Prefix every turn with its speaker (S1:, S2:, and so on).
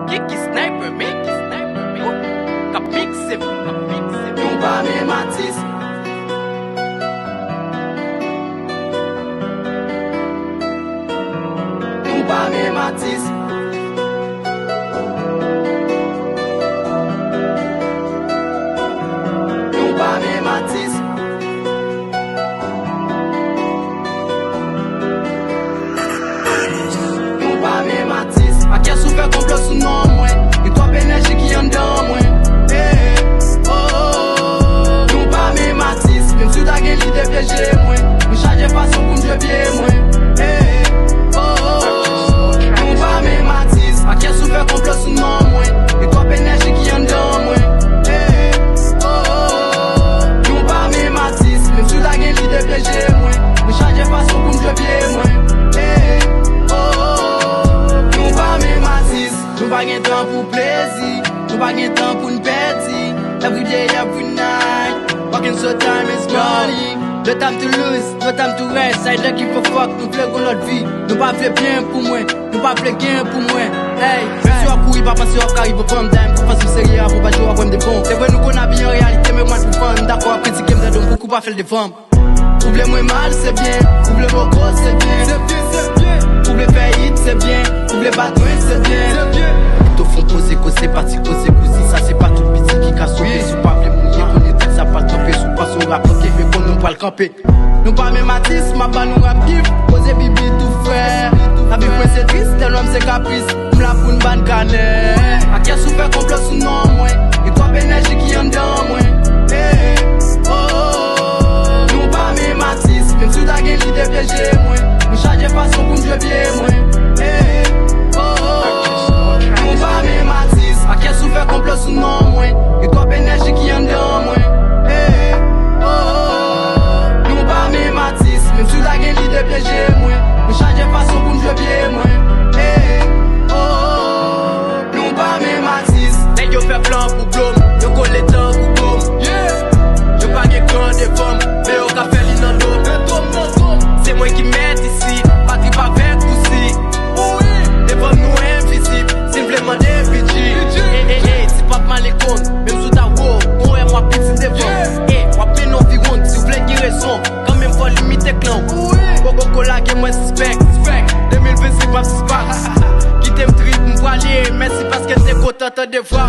S1: Kiki sniper, Kapixem,
S2: Yon pa men Matis. Yon pa men Matis. Yon pa men Matis. Yon pa men Matis. A kè sou fè complot sou nan mwen. Yon trop énergie qui yon dan mwen. Yon pa men Matis. Même si ta gen l'idée piégé mwen. Mwen chaje fason pou m'jwe bien mwen. Yon pa men Matis. A kè sou fè complot sou nan mwen. Yon trop énergie qui yon dan mwen. Yon pa men Matis. Même si ta gen l'idée piégé mwen. Mwen chaje fason pou m'jwe bien mwen. Yon pa men Matis. Nou pa gen tan pou plezi. Nou pa gen tan pou n'perdi. Every day, every night. Working so time is money. No time to lose, no time to rest. I like if a fuck, nou vle gon lot vi. Nou pa vle bien pou mwen, nou pa vle gen pou mwen. Hey, si wap koui pa pansi wap kari pou fam dime. Kou fasi seri a pou pa jou wap wèm de bon. Se vwe nou kon a bi en realite, men mwen pou fan. Dako ap kritike mde don, pou pa fel de fam. Ou vle mwen mal, c'est bien. Ou vle moko, c'est bien. Ou vle fè hit, c'est bien. Ou vle batouin, c'est bien. Tout font poser, c'est parti, cause si ça c'est pas tout petit qui casse au pied. Sou pa vle mouye, kon est tête, ça pas le camper. Sou pas son rap, ok, mais kon nou pa le camper. Nou pa men Matis, ma ba nou rap kif. Pose bibi tout frère. La vie mwen c'est triste, tel l'homme c'est caprice. M'la pou n'ban kane. A kè sou fè complot sou nan mwen. Yon trop énergie qui yon dan mwen. Nou pa men Matis. Même si ta gen l'idée piégé mwen. Mwen chaje fason pou m'jwe bien mwen. Nou pa men Matis. A kè sou fè complot sou nan mwen. Yon trop énergie qui yon dan mwen. Nou pa men Matis. Même si ta gen l'idée piégé mwen. Mwen chaje fason pou m'jwe bien mwen. Nou pa men Matis.
S1: Nèg yo fè plan pou blom, yo kole tan pou blom. Yo pa gen kran de fom, mais yo ka fè li nan dom. C'est moi qui mette ici, patri pa vek pousi. Des fom nou invisible, simplement des bitches. Si pas mal les comptes, même sous ta wow, on est moi petit devant. Moi peine environ, si vous voulez dire raison, quand même faut limiter clan. Bogo cola que moi suspect, 2026 pas suspect. Qui t'aime trip, m'voilier, merci parce que t'es content de voir.